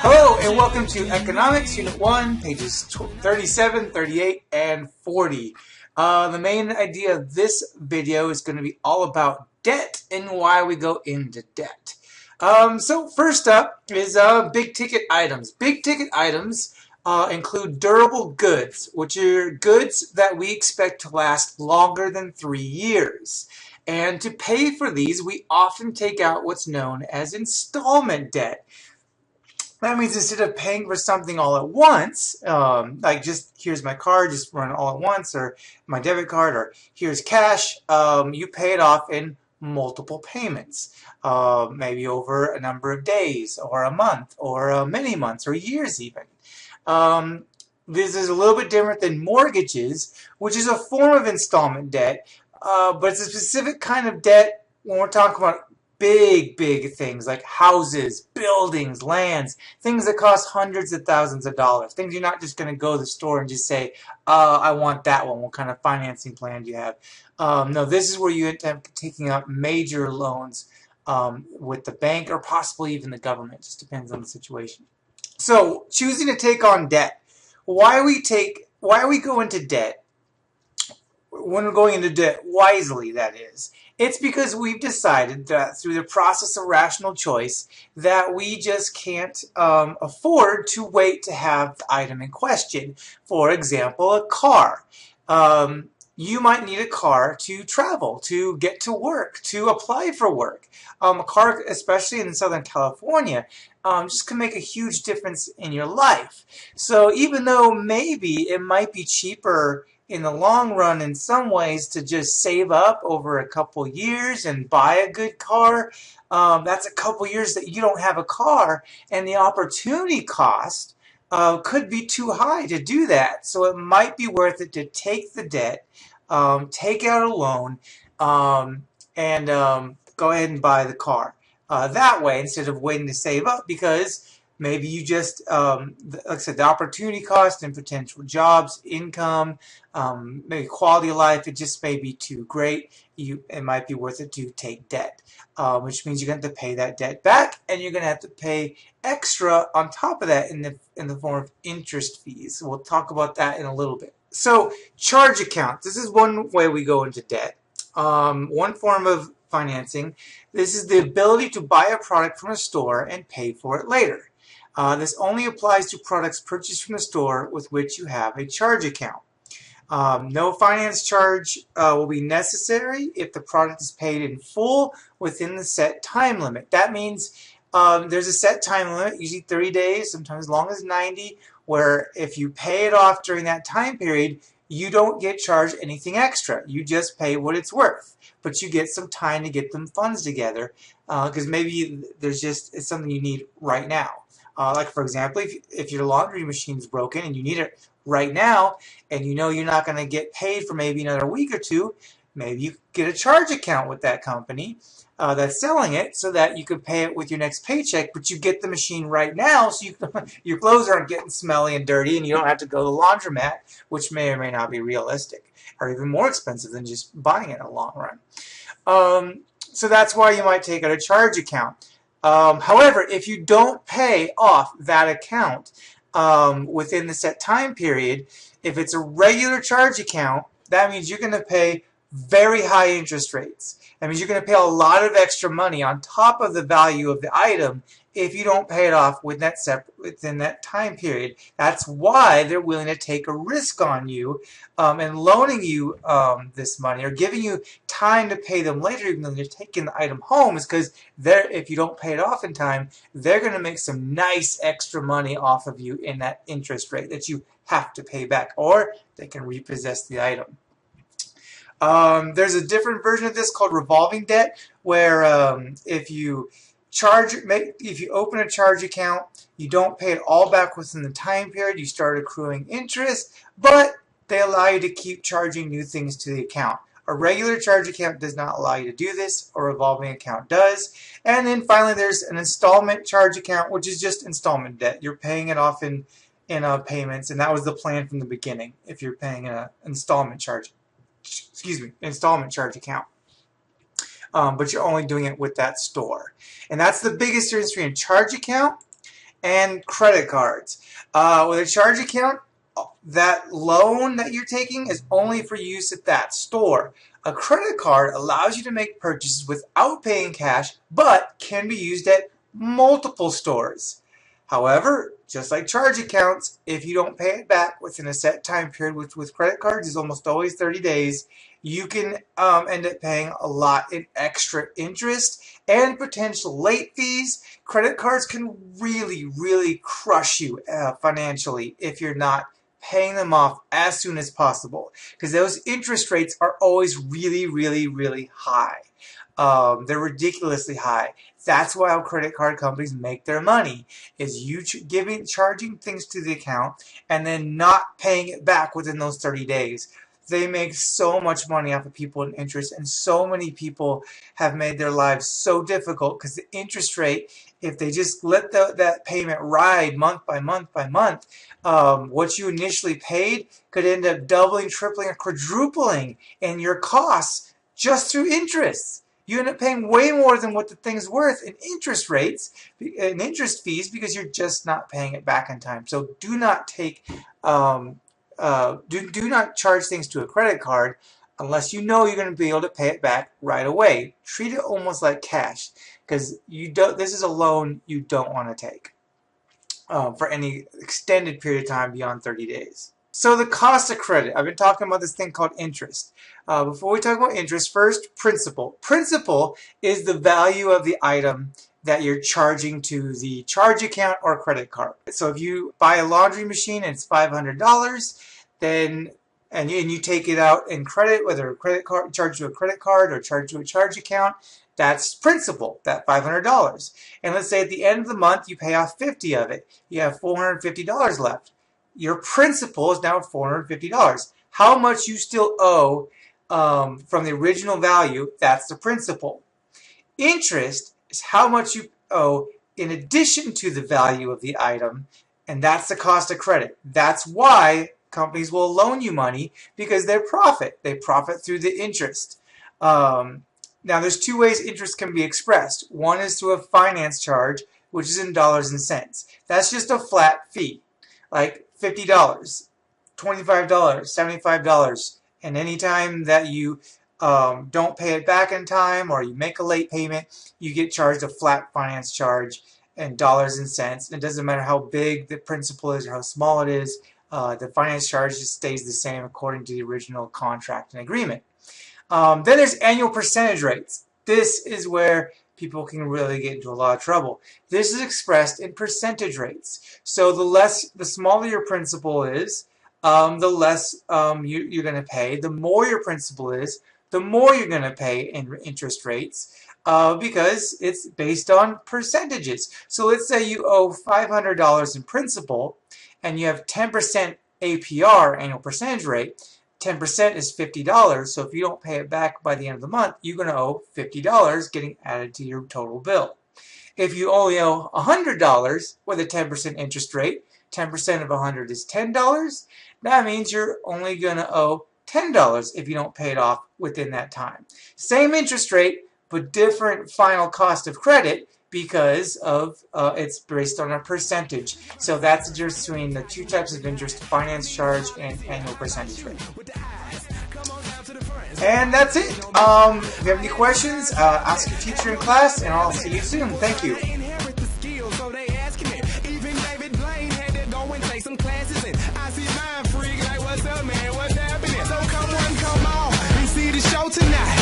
Hello and welcome to Economics Unit 1, pages 37, 38, and 40. The main idea of this video is going to be all about debt and why we go into debt. So first up is big ticket items. Big ticket items include durable goods, which are goods that we expect to last longer than 3 years. And to pay for these, we often take out what's known as installment debt. That means instead of paying for something all at once, like just here's my card, just run it all at once, or my debit card, or here's cash, you pay it off in multiple payments, maybe over a number of days, or a month, or many months, or years even. This is a little bit different than mortgages, which is a form of installment debt, but it's a specific kind of debt when we're talking about big things like houses, buildings, lands, things that cost hundreds of thousands of dollars. Things you're not just going to go to the store and just say, I want that one. What kind of financing plan do you have? No, this is where you end up taking out major loans with the bank or possibly even the government. It just depends on the situation. So choosing to take on debt. Why we go into debt when we're going into debt wisely, that is. It's because we've decided that through the process of rational choice that we just can't afford to wait to have the item in question. For example, a car. You might need a car to travel, to get to work, to apply for work. A car, especially in Southern California, just can make a huge difference in your life. So even though maybe it might be cheaper in the long run in some ways to just save up over a couple years and buy a good car, that's a couple years that you don't have a car, and the opportunity cost could be too high to do that. So it might be worth it to take the debt, take out a loan, and go ahead and buy the car. That way, instead of waiting to save up, because maybe you just, like I said, the opportunity cost and potential jobs, income, maybe quality of life, it just may be too great. It might be worth it to take debt, which means you're going to have to pay that debt back, and you're going to have to pay extra on top of that in the form of interest fees. We'll talk about that in a little bit. So charge accounts. This is one way we go into debt. One form of financing. This is the ability to buy a product from a store and pay for it later. This only applies to products purchased from the store with which you have a charge account. No finance charge will be necessary if the product is paid in full within the set time limit. That means there's a set time limit, usually 30 days, sometimes as long as 90, where if you pay it off during that time period, you don't get charged anything extra. You just pay what it's worth. But you get some time to get them funds together because maybe it's something you need right now. Like for example, if your laundry machine's broken and you need it right now, and you know you're not going to get paid for maybe another week or two, maybe you get a charge account with that company that's selling it so that you could pay it with your next paycheck, but you get the machine right now so your clothes aren't getting smelly and dirty and you don't have to go to the laundromat, which may or may not be realistic or even more expensive than just buying it in the long run. So that's why you might take out a charge account. However, if you don't pay off that account within the set time period, if it's a regular charge account, that means you're going to pay very high interest rates. That means you're going to pay a lot of extra money on top of the value of the item if you don't pay it off within that time period. That's why they're willing to take a risk on you and loaning you this money or giving you time to pay them later, even though they're taking the item home, is because if you don't pay it off in time, they're going to make some nice extra money off of you in that interest rate that you have to pay back, or they can repossess the item. There's a different version of this called revolving debt, where if you open a charge account, you don't pay it all back within the time period, you start accruing interest, but they allow you to keep charging new things to the account. A regular charge account does not allow you to do this. A revolving account does. And then finally there's an installment charge account, which is just installment debt. You're paying it off in payments, and that was the plan from the beginning if you're paying an installment charge account. But you're only doing it with that store. And that's the biggest difference between a charge account and credit cards. With a charge account, that loan that you're taking is only for use at that store. A credit card allows you to make purchases without paying cash, but can be used at multiple stores. However, just like charge accounts, if you don't pay it back within a set time period, which with credit cards is almost always 30 days, you can end up paying a lot in extra interest and potential late fees. Credit cards can really crush you financially if you're not paying them off as soon as possible, because those interest rates are always really high. They're ridiculously high. That's why how credit card companies make their money, is you charging things to the account and then not paying it back within those 30 days. They make so much money off of people in interest, and so many people have made their lives so difficult because the interest rate, if they just let that payment ride month by month by month, what you initially paid could end up doubling, tripling, or quadrupling in your costs just through interest. You end up paying way more than what the thing's worth in interest rates and interest fees because you're just not paying it back in time. So do not take do not charge things to a credit card unless you know you're going to be able to pay it back right away. Treat it almost like cash, because this is a loan you don't want to take for any extended period of time beyond 30 days. So the cost of credit, I've been talking about this thing called interest. Before we talk about interest, first, principal. Principal is the value of the item that you're charging to the charge account or credit card. So if you buy a laundry machine and it's $500, then and you take it out in credit, whether a credit card charge to a credit card or charge to a charge account, that's principal, that $500. And let's say at the end of the month you pay off 50 of it. You have $450 left. Your principal is now $450. How much you still owe from the original value, that's the principal. Interest is how much you owe in addition to the value of the item, and that's the cost of credit. That's why companies will loan you money, because they profit. They profit through the interest. Now, there's two ways interest can be expressed. One is through a finance charge, which is in dollars and cents. That's just a flat fee, like $50, $25, $75. And any time that you don't pay it back in time, or you make a late payment, you get charged a flat finance charge in dollars and cents. It doesn't matter how big the principal is or how small it is. The finance charge just stays the same according to the original contract and agreement. Then there's annual percentage rates. This is where people can really get into a lot of trouble. This is expressed in percentage rates. So the smaller your principal is, the less you're going to pay. The more your principal is, the more you're going to pay in interest rates, because it's based on percentages. So let's say you owe $500 in principal and you have 10% APR, annual percentage rate. 10% is $50, so if you don't pay it back by the end of the month, you're going to owe $50 getting added to your total bill. If you only owe $100 with a 10% interest rate, 10% of 100 is $10, that means you're only going to owe $10 if you don't pay it off within that time. Same interest rate, but different final cost of credit, because of it's based on a percentage. So that's the difference between the two types of interest: finance charge and annual percentage rate. And that's it. If you have any questions, ask your teacher in class, and I'll see you soon. Thank you. Tonight.